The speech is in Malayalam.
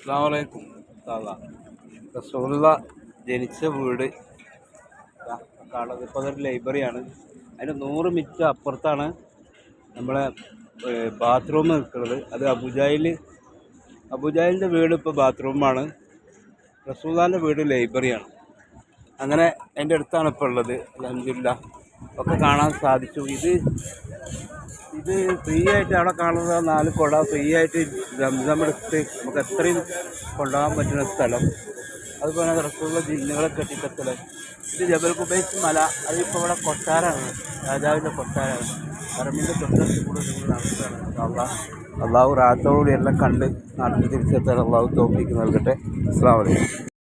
അസ്സലാമലൈക്കും. റസൂലുള്ള ജനിച്ച വീട് കാണുന്നത് ഇപ്പോൾ അതൊരു ലൈബ്രറിയാണ്. അതിന് 100 മീറ്റർ അപ്പുറത്താണ് നമ്മളെ ബാത്റൂം നിൽക്കുന്നത്. അത് അബുജാലിൻ്റെ വീട് ഇപ്പോൾ ബാത്റൂമാണ്, റസൂലുള്ളാഹിൻ്റെ വീട് ലൈബ്രറിയാണ്. അങ്ങനെ അതിൻ്റെ അടുത്താണ് ഇപ്പോൾ ഉള്ളത്. അൽഹംദുലില്ലാഹ് ഒക്കെ കാണാൻ സാധിച്ചു. ഇത് ഫ്രീ ആയിട്ട് അവിടെ കാണുന്നത് 4 കുട ഫ്രീ ആയിട്ട് സംസം എടുത്ത് നമുക്ക് എത്രയും കൊണ്ടുപോകാൻ പറ്റുന്ന സ്ഥലം. അതുപോലെ റസൂലുള്ള ജിന്നുകളെ കെട്ടിച്ച സ്ഥലം. ഇത് ജബൽ ഖുബൈസ് മല, അതിപ്പോൾ ഇവിടെ കൊട്ടാരമാണ്, രാജാവിൻ്റെ കൊട്ടാരമാണ്. പറമ്പിൻ്റെ തൊട്ടടുത്ത് കൂടെ നിങ്ങൾ നടത്തുകയാണ്. അള്ളാഹു റാത്തോടുകൂടി എല്ലാം കണ്ട് നാട്ടിൽ തിരിച്ചെത്താൻ അള്ളാഹു തൗഫീക്ക് നൽകട്ടെ. അസ്സലാമു അലൈക്കും.